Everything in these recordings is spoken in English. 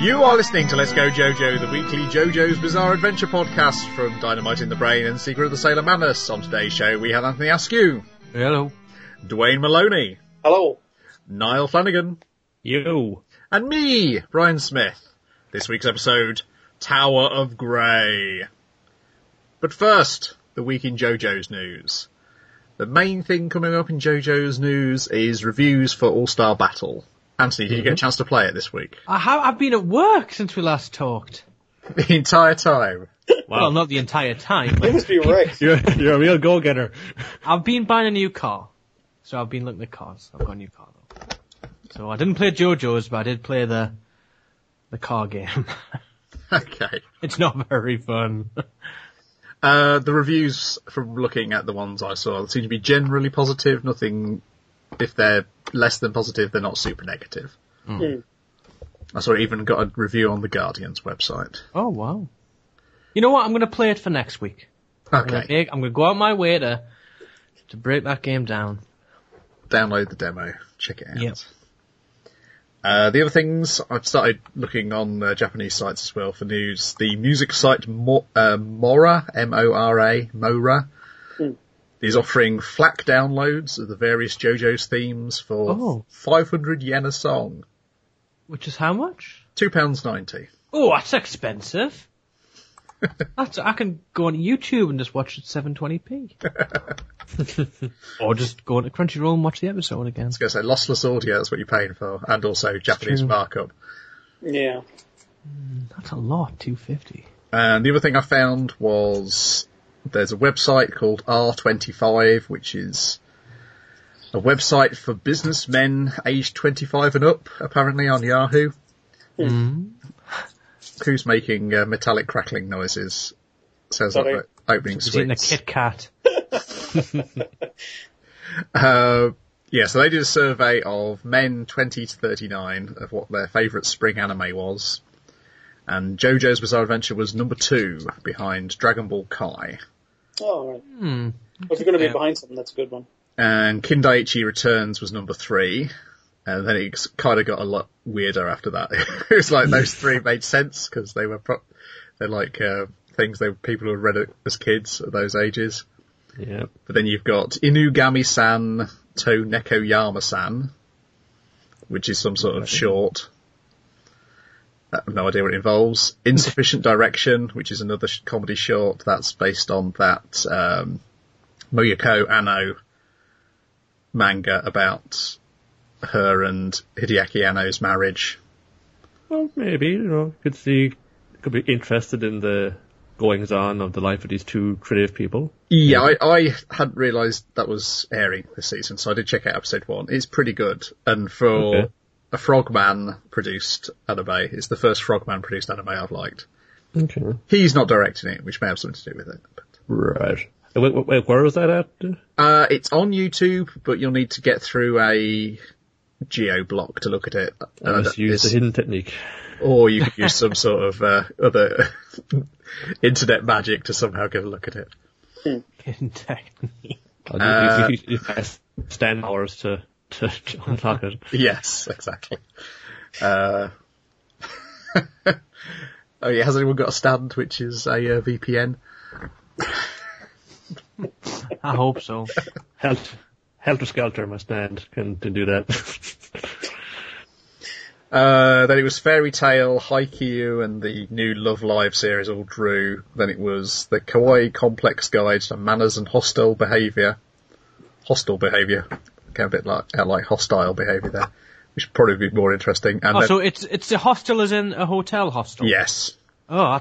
You are listening to Let's Go JoJo, the weekly JoJo's Bizarre Adventure podcast from Dynamite in the Brain and Secret of the Sailor Manus. On today's show, we have Anthony Askew. Hello. Dwayne Maloney. Hello. Niall Flanagan. Yo. And me, Brian Smith. This week's episode, Tower of Grey. But first, the week in JoJo's news. The main thing coming up in JoJo's news is reviews for All-Star Battle. Anthony, did you get a chance to play it this week? I've been at work since we last talked. The entire time? Wow. Well, not the entire time. You must be right. You're a real go-getter. I've been buying a new car. So I've been looking at cars. I've got a new car though. So I didn't play JoJo's, but I did play the car game. Okay. It's not very fun. The reviews from looking at the ones I saw seem to be generally positive. Nothing, if they're less than positive, they're not super negative. Mm. I saw it even got a review on the Guardian's website. Oh, wow. You know what? I'm going to play it for next week. Okay. I'm going to go out my way to break that game down. Download the demo. Check it out. Yep. The other things, I've started looking on Japanese sites as well for news. The music site Mora, M-O-R-A, Mora, is offering FLAC downloads of the various JoJo's themes for 500 yen a song. Which is how much? £2.90. Oh, that's expensive. I can go on YouTube and just watch it 720p. Or just go on to Crunchyroll and watch the episode again. I was going to say, lossless audio, that's what you're paying for. And also Japanese markup. Yeah. That's a lot, $2.50. And the other thing I found was there's a website called R25, which is a website for businessmen aged 25 and up, apparently on Yahoo. Mm. Who's making metallic crackling noises? Sounds Sorry. like opening sweets. He's eating a Kit Kat. Yeah, so they did a survey of men 20 to 39 of what their favourite spring anime was. And JoJo's Bizarre Adventure was number 2 behind Dragon Ball Kai. Oh, right. Well, if you're going to be behind something, that's a good one. And Kindaichi Returns was number 3. And then it kind of got a lot weirder after that. It was like those three made sense because they were they're like things people who had read it as kids at those ages. Yeah. But then you've got Inugami-san to Nekoyama-san, which is some sort of short. I have no idea what it involves. Insufficient Direction, which is another comedy short. That's based on that Moyoko Anno manga about her and Hideaki Anno's marriage. Well, maybe, could be interested in the goings-on of the life of these two creative people. Yeah, I hadn't realised that was airing this season, so I did check out episode 1. It's pretty good, and for a Frogman-produced anime, it's the first Frogman-produced anime I've liked. Okay. He's not directing it, which may have something to do with it. But. Right. Wait, where was that at? It's on YouTube, but you'll need to get through a geo-block to look at it. Just use the hidden technique. Or you could use some sort of other internet magic to somehow get a look at it. Hidden technique. You have 10 hours to unlock it. Yes, exactly. Oh yeah, has anyone got a stand which is a VPN? I hope so. Helter Skelter, my stand, can do that. Then it was Fairy Tail, Haikyuu, and the new Love Live series all drew. Then it was the Kawaii Complex Guide to Manners and Hostile Behaviour. Hostile behaviour. Kind of a bit like hostile behaviour there, which would probably be more interesting. And so it's a hostel as in a hotel hostel? Yes. And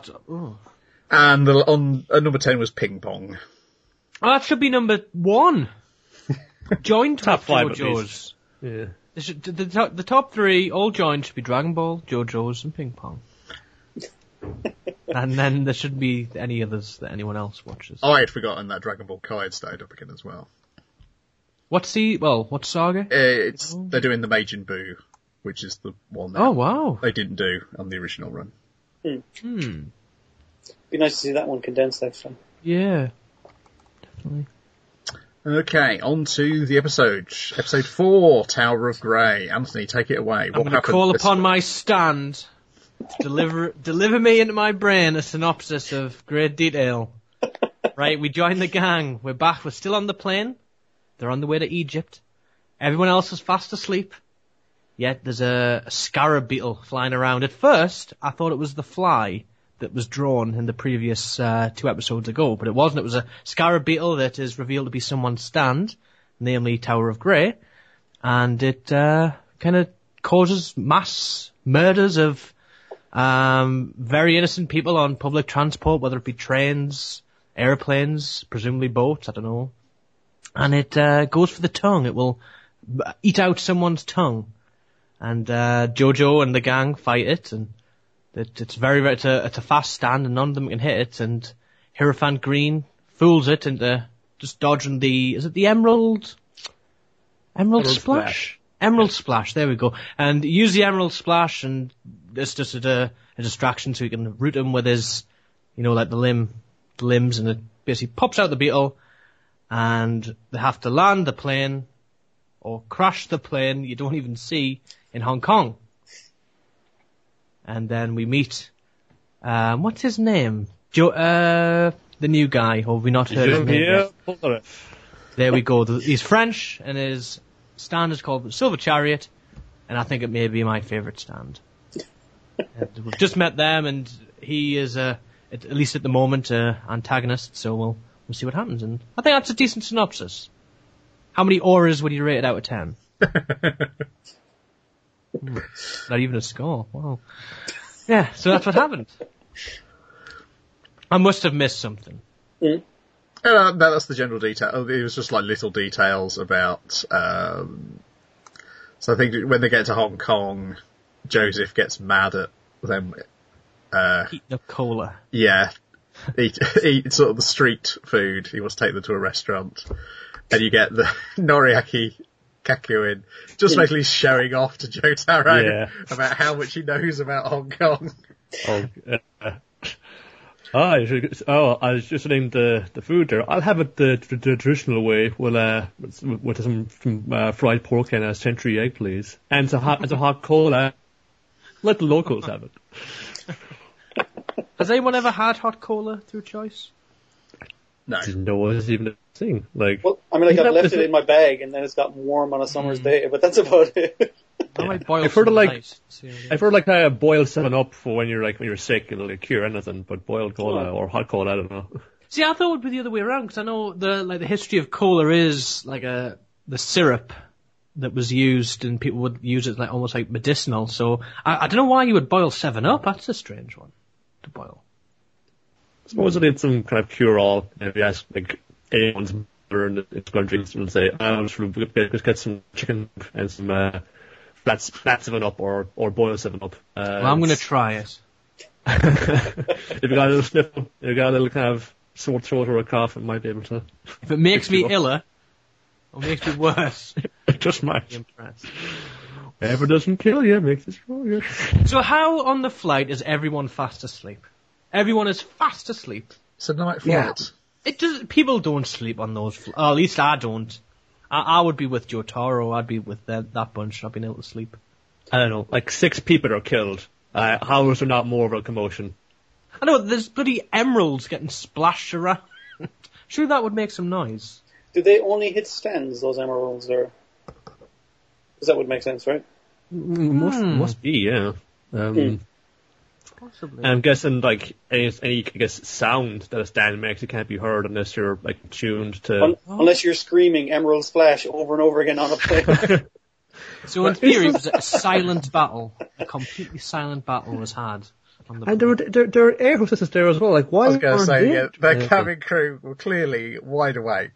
on number 10 was Ping Pong. Oh, that should be number 1. Joined Top 5 JoJo's. Yeah. The top 3 all joined should be Dragon Ball, JoJo's, and Ping Pong. And then there shouldn't be any others that anyone else watches. I had forgotten that Dragon Ball Kai had stayed up again as well. What saga? They're doing the Majin Buu, which is the one that wow. they didn't do on the original run. Be nice to see that one condensed next time. Yeah, definitely. Okay, on to the episode. Episode 4, Tower of Grey. Anthony, take it away. I'm going to call upon my stand Deliver me into my brain a synopsis of great detail. Right, we join the gang. We're back. We're still on the plane. They're on the way to Egypt. Everyone else is fast asleep. Yet there's a scarab beetle flying around. At first, I thought it was the fly that was drawn in the previous 2 episodes ago, but it wasn't. It was a scarab beetle that is revealed to be someone's stand, namely Tower of Grey, and it kind of causes mass murders of very innocent people on public transport, whether it be trains, airplanes, presumably boats, I don't know. And it goes for the tongue. It will eat out someone's tongue. And JoJo and the gang fight it, and it's a fast stand, and none of them can hit it. And Hierophant Green fools it into just dodging is it the Emerald Splash? Emerald Splash, there we go. And use the Emerald Splash, and it's just a distraction so you can root him with his, like the limbs, and it basically pops out the beetle, and they have to land the plane, or crash the plane you don't even see, in Hong Kong. And then we meet, what's his name? The new guy, or have we not heard his name yet? Jean Pierre Polnareff. There we go. He's French, and his stand is called Silver Chariot, and I think it may be my favourite stand. And we've just met them, and he is, at least at the moment, antagonist, so we'll see what happens. And I think that's a decent synopsis. How many auras would you rate it out of 10? Not even a score. Wow. Yeah, so that's what happened. I must have missed something. Mm. No, that's the general detail. It was just like little details about. So I think when they get to Hong Kong, Joseph gets mad at them. Eating up cola. Yeah, eat sort of the street food. He wants to take them to a restaurant, and you get the Noriaki Kakuin just basically showing off to Jotaro about how much he knows about Hong Kong. I was just named the food there. I'll have it the traditional way. With some fried pork and a century egg, please, and a hot cola. Let the locals have it. Has anyone ever had hot cola through choice? No. I didn't know it was even a thing. Like, Well, I left it in my bag, and then it's gotten warm on a summer's day, but that's about it. I might boil I've heard some of ice. I've heard boil 7-Up for when you're sick, it'll cure anything, but boiled cola or hot cola, I don't know. See, I thought it would be the other way around, because I know the history of cola is the syrup that was used, and people would use it almost like medicinal. So I don't know why you would boil 7-Up. That's a strange one to boil. I suppose it needs some kind of cure-all. If you ask anyone's mother in the country, they'll say, just get some chicken and some flat 7-Up or boil 7-Up. Well, I'm going to try it. If you got a little sniffle, if you got a little kind of sore throat or a cough, it might be able to. If it makes me iller, or makes me worse, it just might. be impressed. Whatever doesn't kill you makes you stronger. So how on the flight is everyone fast asleep? Everyone is fast asleep. It's a night flight. People don't sleep on those at least I don't. I would be with Jotaro, I'd be with that bunch, I've been able to sleep. I don't know, 6 people are killed. How is there not more of a commotion? I know, there's bloody emeralds getting splashed around. Sure, that would make some noise. Do they only hit stands, those emeralds there? Because that would make sense, right? Must be, yeah. Possibly. I'm guessing, any sound that a stand makes, it can't be heard unless you're, tuned to... Unless you're screaming Emerald Splash over and over again on a plane. So in theory, it was a silent battle. A completely silent battle was had. And there are air hostesses there as well. Why I was going to say, they... the cabin crew were clearly wide awake.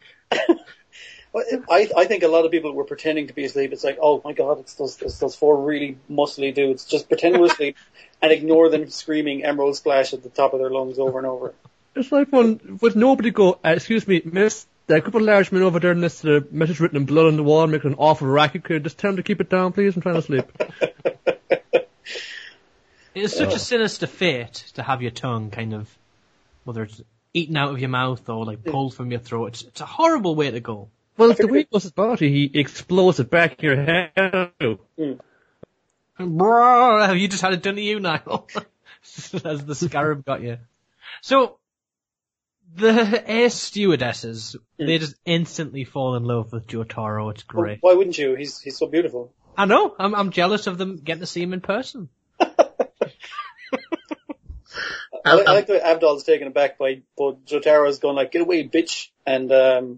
Well, I think a lot of people were pretending to be asleep. It's like, oh my god, it's those 4 really muscly dudes. Just pretend we're asleep and ignore them screaming Emerald Splash at the top of their lungs over and over. It's like one, would nobody go, excuse me, miss, there are a couple of large men over there next to the message written in blood on the wall making an awful racket. Could you just tell them to keep it down, please? I'm trying to sleep. It's such a sinister fate to have your tongue kind of, whether it's eaten out of your mouth or pulled from your throat. It's a horrible way to go. Well, if the way he goes his body, he explodes it back in your head. Bro, you just had it done to you, Niall. As the scarab got you. So, the air stewardesses, they just instantly fall in love with Jotaro. It's great. Well, why wouldn't you? He's so beautiful. I know. I'm jealous of them getting to see him in person. I like the way Abdal's taken aback by both Jotaro's going like, get away, bitch, and the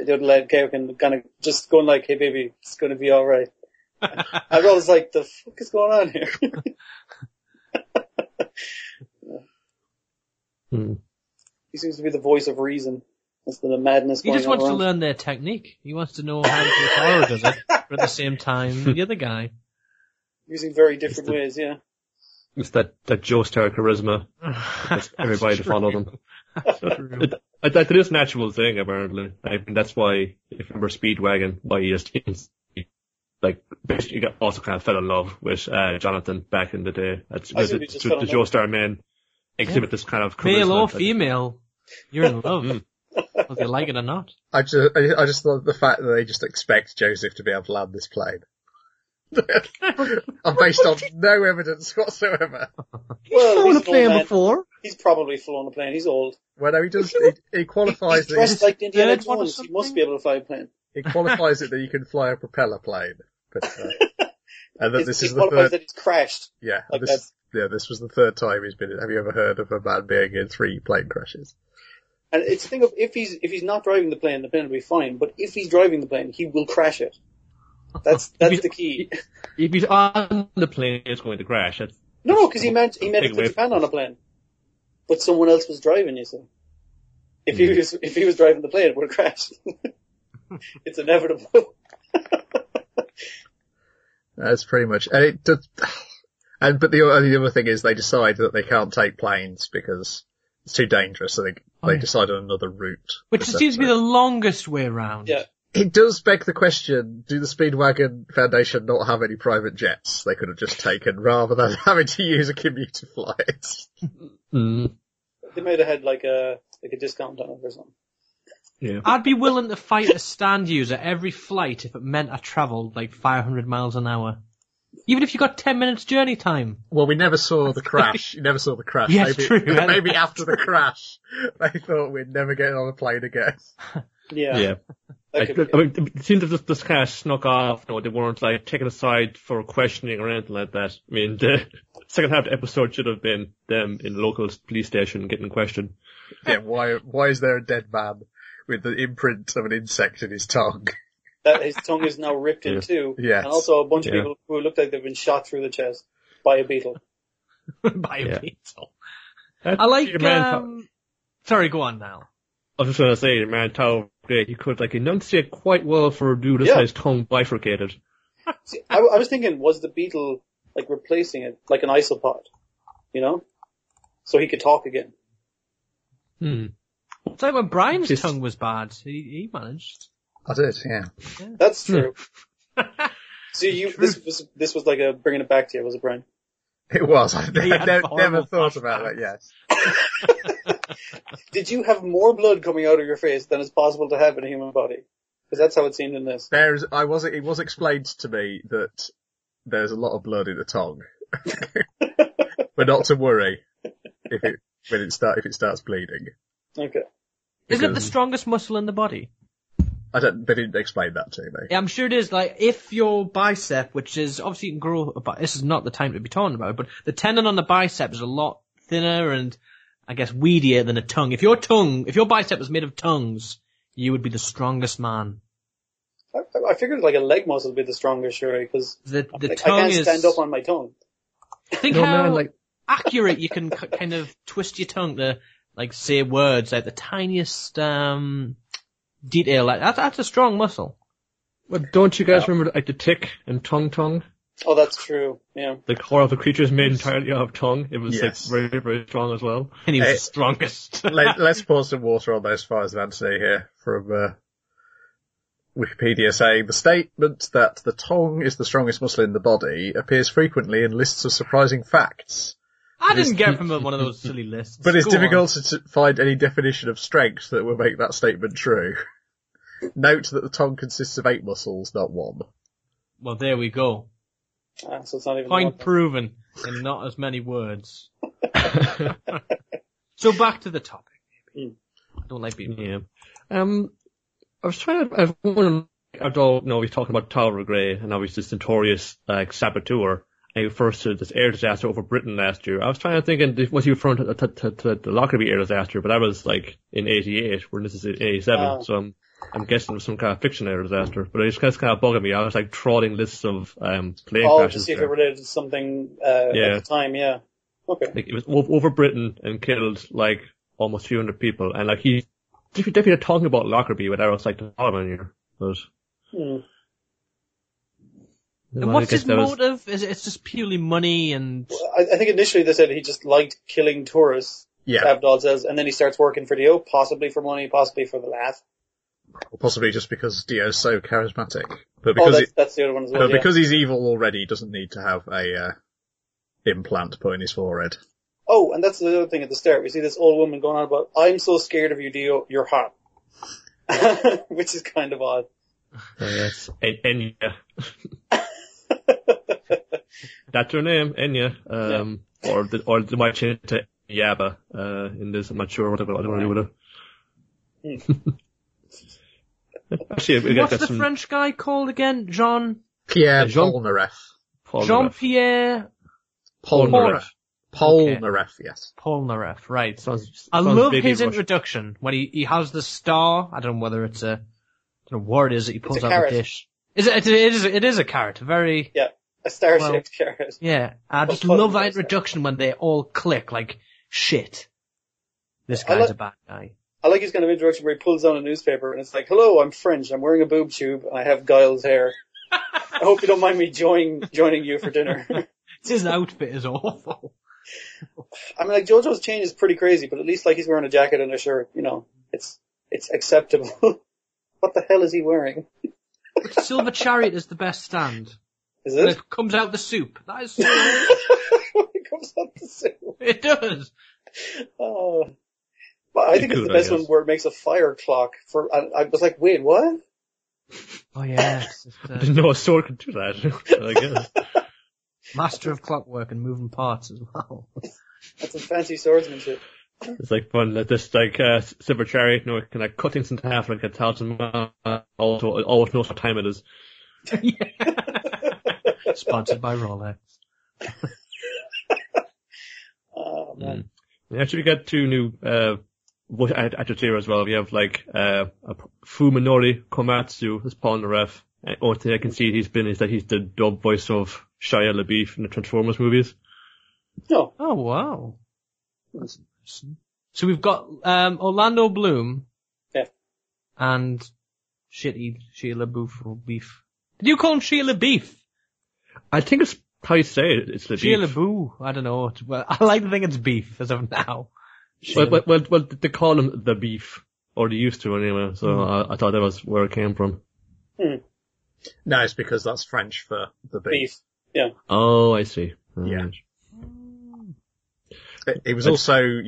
other lad, Keoken, kind of just going like, hey baby, it's gonna be alright. Abdal's like, the fuck is going on here? He seems to be the voice of reason. That's the madness going on. He just wants around. to learn their technique. He wants to know how Jotaro does it, but at the same time, the other guy. Using very different ways, yeah. It's that Joestar charisma. That's everybody to follow them. That is a natural thing, apparently. I mean, that's why, if you remember Speedwagon, why he just, like, basically also kind of fell in love with Jonathan back in the day. That's the Joestar men exhibit this kind of charisma. Male or female, you're in love. Whether you like it or not. I just love the fact that they just expect Joseph to be able to land this plane. I'm based on no evidence whatsoever. Well, flown a plane before. He's probably flown a plane. He's old. Well, no, he does. He qualifies He's dressed like Indiana Third one or Jones. He something? must be able to fly a plane. He qualifies it that you can fly a propeller plane, but and that this He is the qualifies third. that he's crashed. Yeah, like this was the third time he's been in. Have you ever heard of a man being in 3 plane crashes? And it's the thing of, if he's not driving the plane will be fine. But if he's driving the plane, he will crash it. That's the key. If he's on the plane, it's going to crash. No, because he meant to put Japan on a plane. But someone else was driving, you see. If he was driving the plane, it would have crashed. It's inevitable. That's pretty much, and it does, but the other thing is they decide that they can't take planes because it's too dangerous, so they decide on another route. Which seems to be the longest way around. Yeah. It does beg the question, do the Speedwagon Foundation not have any private jets they could have just taken rather than having to use a commuter flight? They might have had like a discount on it or something. Yeah. I'd be willing to fight a stand user every flight if it meant I travelled like 500 miles an hour. Even if you got 10 minutes journey time. Well, we never saw the crash. You never saw the crash. Yes, maybe, true. Maybe after the crash, they thought we'd never get on a plane again. Yeah. I mean, it seemed to have just kind of snuck off. No, they weren't like taken aside for questioning or anything like that. I mean, the second half of the episode should have been them in the local police station getting questioned. Yeah, why is there a dead man with the imprint of an insect in his tongue? That his tongue is now ripped in two. Yes. And also a bunch of people who look like they've been shot through the chest by a beetle. By a beetle. I like, sorry, go on now. I was just going to say, man, Tao, he could like enunciate quite well for a dude that has his tongue bifurcated. See, I was thinking, was the beetle like replacing it, like an isopod, you know? So he could talk again. It's like when Brian's tongue was bad. He managed. I did, yeah. That's true. See, this was like a bringing it back to you, was it, Brian? It was. I never thought about that, yes. Did you have more blood coming out of your face than is possible to have in a human body? Because that's how it seemed in this. It was explained to me that there's a lot of blood in the tongue. But not to worry if it starts bleeding. Okay. Is it the strongest muscle in the body? They didn't explain that to me. Yeah, I'm sure it is. Like, if your bicep, which is, obviously you can grow, but this is not the time to be talking about it, but the tendon on the bicep is a lot thinner and, I guess, weedier than a tongue. If your bicep was made of tongues, you would be the strongest man. I figured like a leg muscle would be the strongest, surely, because the I tongue can't is... stand up on my tongue. Think how accurate you can kind of twist your tongue to, like, say words, like the tiniest, detail. Like, that's a strong muscle. Well, don't you guys remember like the tick and tongue? Oh, that's true. Yeah. The core of the creature is made entirely out of tongue. It was like very, very strong as well. And he was the strongest. Let's pour some water on those fires of Anthony here from Wikipedia saying the statement that the tongue is the strongest muscle in the body appears frequently in lists of surprising facts. I didn't get from one of those silly lists. But it's difficult to find any definition of strength that will make that statement true. Note that the tongue consists of 8 muscles, not 1. Well, there we go. So it's not even Point proven in not as many words. So back to the topic. Maybe. I don't like being. Yeah. I was wondering, although, we're talking about Tower of Grey and obviously this notorious, saboteur, and he refers to this air disaster over Britain last year. I was trying to think, was he referring to the Lockerbie air disaster, but that was like in 88, where this is in 87, so I'm guessing it was some kind of fiction air disaster, but it just kind of bugging me. I was like trawling lists of, plane crashes. To see if it related to something, at the time, yeah. Okay. Like, it was over Britain and killed, like, almost 200 people, and like, he's definitely talking about Lockerbie without, like, the Parliament here, but... And what's his motive? It's just purely money and... I think initially they said he just liked killing tourists, Abdal says, and then he starts working for Dio, possibly for money, possibly for the laugh. Or possibly just because Dio's so charismatic. But because that's the other one as well, But because he's evil already, he doesn't need to have a implant put in his forehead. Oh, and that's the other thing at the start. We see this old woman going on about, I'm so scared of you, Dio, you're hot. Which is kind of odd. Oh, yes. Enya. That's her name, Enya. Or they might change it to Yaba, in this. I'm not sure what I want to do with it. Actually, what's the French guy called again? Jean Pierre Polnareff. Jean Pierre Polnareff. Polnareff, yes. Polnareff, right. Sounds I love his Russian. introduction when he has the star. I don't know whether it's I don't know what it is that he pulls out carrot. the dish. It is a carrot. Very. Yeah, a star-shaped carrot. Yeah, I just love that introduction when they all click like shit. This guy's a bad guy. I like his kind of introduction where he pulls down a newspaper and it's like, hello, I'm French, I'm wearing a boob tube, and I have Giles' hair. I hope you don't mind me joining you for dinner. His outfit is awful. I mean, like, JoJo's change is pretty crazy, but at least, like, he's wearing a jacket and a shirt, it's acceptable. What the hell is he wearing? Silver Chariot is the best stand. Is it? And it comes out the soup. That is so It comes out the soup. It does. Oh. But I think it's the best one where it makes a fire clock I was like, wait, what? Oh yes. I didn't know a sword could do that. I guess. Master of clockwork and moving parts as well. That's some fancy swordsmanship. It's like fun that this Silver Chariot, it can like cut things into half like a thousand also always knows what time it is. Sponsored by Rolex. Oh man. Actually, we got two new voice actors here as well. We have like Fuminori Komatsu as Polnareff. Only thing I can see he's the dub voice of Shia LaBeouf in the Transformers movies. Oh wow. That's interesting. So we've got Orlando Bloom. Yeah. And Shia LaBeouf or Beef. Did you call him Shia LaBeouf? I think it's how you say it. It's LaBeouf. Shia LaBeouf. I don't know. Well, I like to think it's Beef as of now. Well, they call him the Beef, or they used to anyway. So I thought that was where it came from. No, it's because that's French for the beef. Yeah. Oh, I see. Yeah. He was also,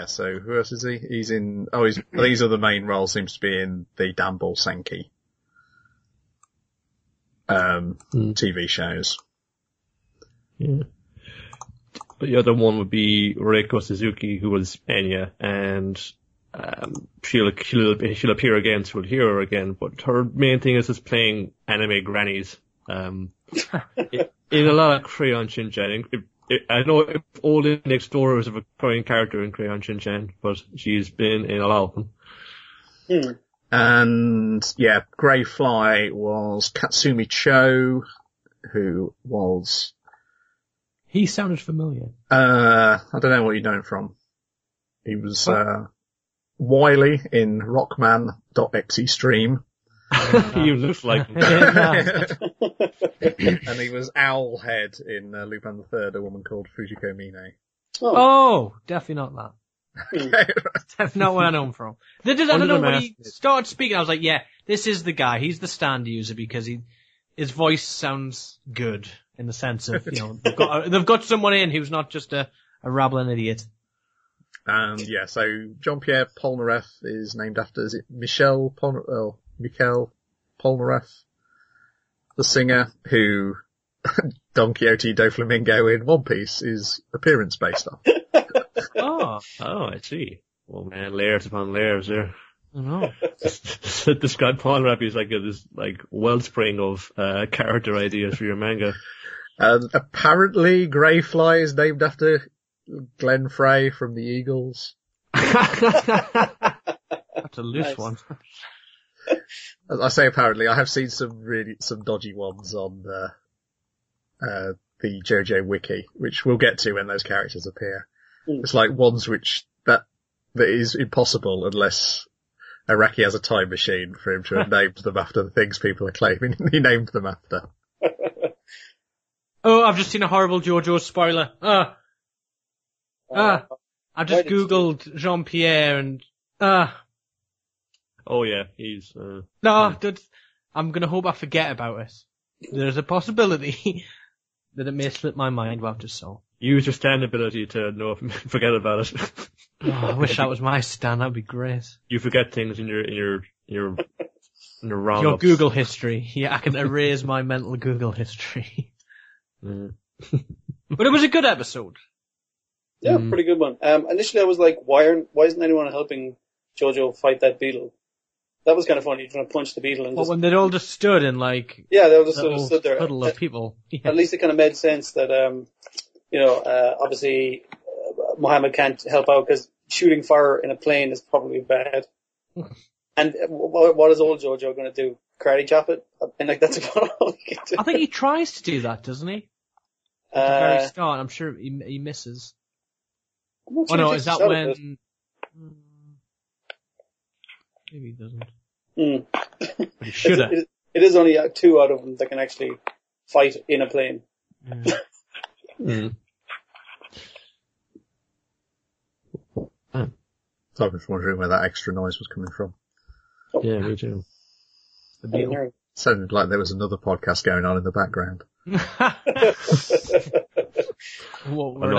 so who else is he? He's in, these are the main roles, seems to be in the Danball Senki, TV shows. Yeah. But the other one would be Reiko Suzuki, who was Enya, and she'll appear again, so we'll hear her again, but her main thing is just playing anime grannies. In a lot of Crayon Shin-chan. I know Old Next Door is a recurring character in Crayon Shin-chan, but she's been in a lot of them. And, Grey Fly was Katsumi Cho, who was... He sounded familiar. I don't know what you know him from. He was, Wily in Rockman.exe stream. He looks like him. And he was Owlhead in Lupin the Third, a woman called Fujiko Mine. Oh, definitely not that. Definitely not where I know him from. I don't know, when he started speaking, I was like, yeah, this is the guy. He's the stand user because his voice sounds good in the sense of, they've got someone in who's not just a rabbling idiot. And so Jean Pierre Polnareff is named after, is it Michel Polnareff, the singer who Don Quixote Doflamingo in One Piece is appearance based on. Oh, I see. Oh man, layers upon layers there. I know. This guy Polnareff is like this wellspring of character ideas for your manga. Apparently, Greyfly is named after Glenn Frey from the Eagles. That's a loose one. As I say apparently, I have seen some dodgy ones on the JoJo wiki, which we'll get to when those characters appear. It's like ones that is impossible unless Araki has a time machine for him to have named them after the things people are claiming he named them after. Oh, I've just seen a horrible JoJo spoiler. I just googled Jean Pierre and Oh yeah, he's no, I'm gonna hope I forget about it. There's a possibility that it may slip my mind while just so. Use your stand ability to forget about it. Oh, I wish that was my stand. That'd be great. You forget things in your roundups. Your Google history. Yeah, I can erase my mental Google history. But it was a good episode. Yeah, pretty good one. Initially I was like, why isn't anyone helping JoJo fight that beetle? That was kind of funny, trying to punch the beetle and when they'd all just stood in like... Yeah, they all just sort of stood there. Huddle of people. Yeah. At least it kind of made sense that, obviously, Mohammed can't help out because shooting fire in a plane is probably bad. And what is old JoJo going to do? Karate chop it? And like, that's about all he can do. I think he tries to do that, doesn't he? At the very start, I'm sure he misses. Sure no, is that when... Maybe he doesn't. But he should have. It is only 2 out of them that can actually fight in a plane. So I was wondering where that extra noise was coming from. Oh. Yeah, me too. The beetle. Sounded like there was another podcast going on in the background. We're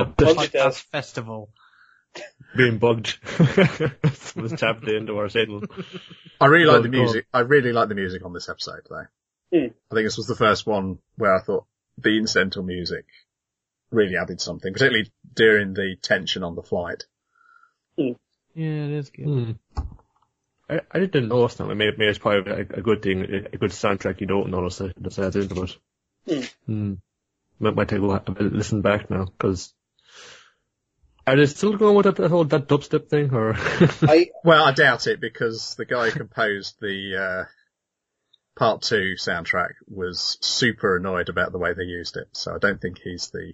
at a podcast festival. Being bugged. Was tapped into our signal. I really like the music. I really like the music on this episode, though. I think this was the first one where I thought the incidental music really added something, particularly during the tension on the flight. Yeah, it is good. I didn't notice that. Maybe it's probably a good thing, a good soundtrack. You don't notice it. That's adds into it. Might take a listen back now, because are they still going with that whole dubstep thing, or? Well, I doubt it, because the guy who composed the Part 2 soundtrack was super annoyed about the way they used it, so I don't think he's the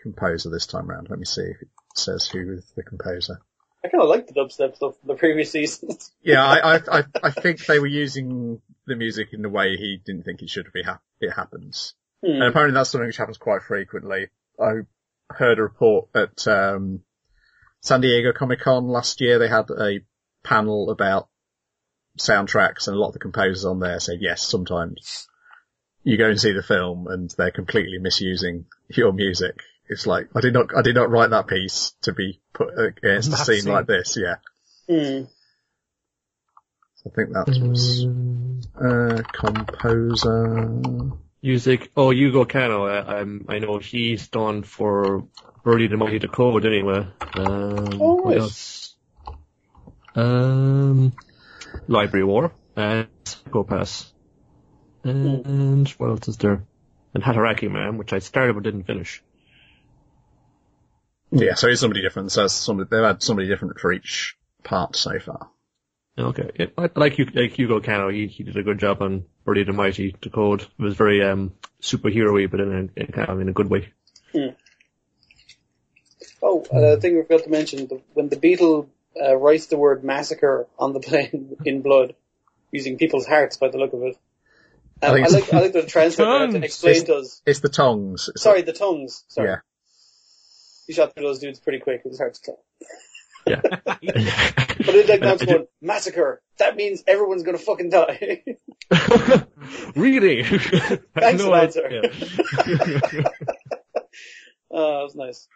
composer this time round. Let me see if it says who is the composer. I kind of like the dubstep stuff from the previous seasons. Yeah, I think they were using the music in the way he didn't think it should be. It happens. And apparently that's something which happens quite frequently. I heard a report at San Diego Comic-Con last year. They had a panel about soundtracks, and a lot of the composers on there said, yes, sometimes you go and see the film and they're completely misusing your music. It's like, I did not write that piece to be put against a scene like this, yeah. So I think that was, composer. Music. Oh, Yugo Kano. I know he's done for Early the Mighty Decode anyway. What else? Library War and Psychopass. And what else is there? And Hataraki Man, which I started but didn't finish. Yeah, so it's somebody different. So they've had somebody different for each part so far. Okay. Yeah, like Yugo Kano, he did a good job on Early the Mighty Decode. It was very superhero-y, but in a good way. Oh, I think we forgot to mention, when the beetle writes the word massacre on the plane in blood, using people's hearts by the look of it. I like the translator to explain to us. It's the tongues. The tongues. Sorry. Yeah. He shot through those dudes pretty quick. It was hard to tell. Yeah. But it's like now it's going, massacre. That means everyone's gonna fucking die. Really? Thanks, no answer. Yeah. Oh, that was nice.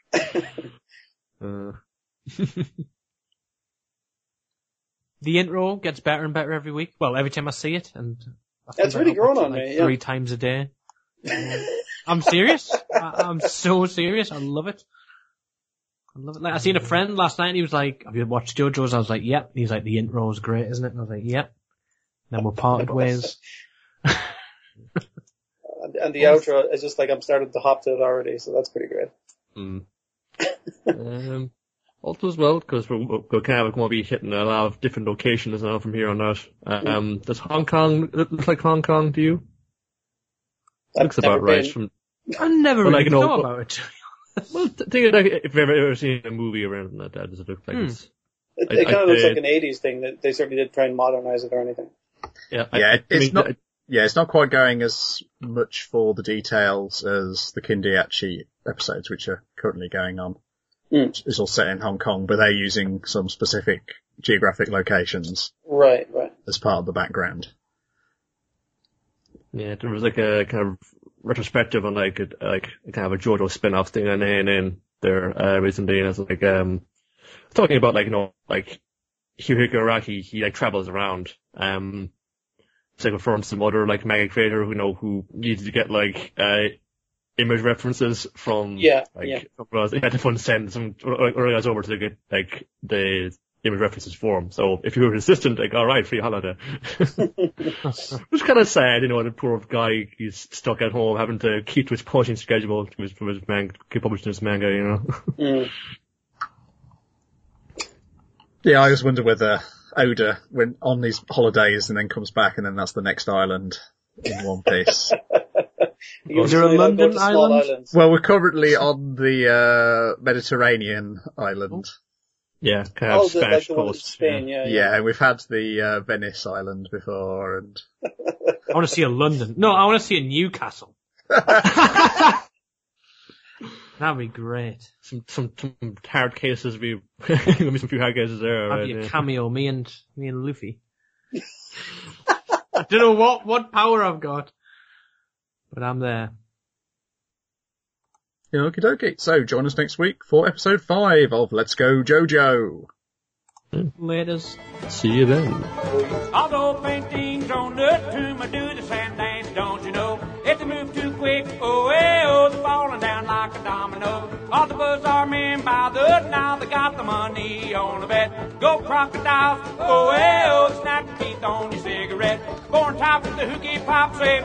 The intro gets better and better every week. Well, every time I see it, and It's really grown on me. Yeah. 3 times a day. I'm serious. I'm so serious. I love it. Like, I seen a friend last night and he was like, have you watched JoJo's? I was like, yep. He's like, the intro's great, isn't it? And I was like, yep. Then we're parted ways. And the outro is just like, I'm starting to hop to it already, so that's pretty great. Also as well, because we're kind of going to be hitting a lot of different locations now from here on out. Does Hong Kong look like Hong Kong to you? Looks about right. I never really know about it. Well, think of like if you've ever seen a movie around that, does it look like it's... It kind of looks like an 80s thing. That they certainly didn't try and modernize it or anything. It's not quite going as much for the details as the Kindiachi episodes, which are currently going on. It's all set in Hong Kong, but they're using some specific geographic locations. Right. As part of the background. Yeah, there was like a kind of retrospective on like kind of a JoJo spin-off thing on ANN there recently, and it's like talking about like like Hirohiko Araki, he like travels around. It's like referring to some other like manga creator who needed to get like image references from he had to send some other guys over to get like the image references for him. So if you were an assistant, like, all right, free holiday. Which kind of sad, the poor guy, he's stuck at home having to keep to his publishing schedule from his manga, keep publishing his manga, Yeah, I just wonder whether Oda went on these holidays and then comes back and then that's the next island in One Piece. Is there a London island? Well, we're currently on the Mediterranean island. Yeah, kind of Spanish coast. Spain, yeah, we've had the Venice island before, and I want to see a London. No, I want to see a Newcastle. That'd be great. Some hard cases. Gonna be some few hard cases there. That'd be a cameo. Me and Luffy. I don't know what power I've got, but I'm there. Okie dokie. So join us next week for episode 5 of Let's Go JoJo. Laters. See you then. Although paintings on the tomb, I do the sand dance, don't you know? If they move too quick, they're falling down like a domino. All the buzz are men by the now, they got the money on the bet. Go crocodiles, snap your teeth on your cigarette. Go on top of the hooky pop, say,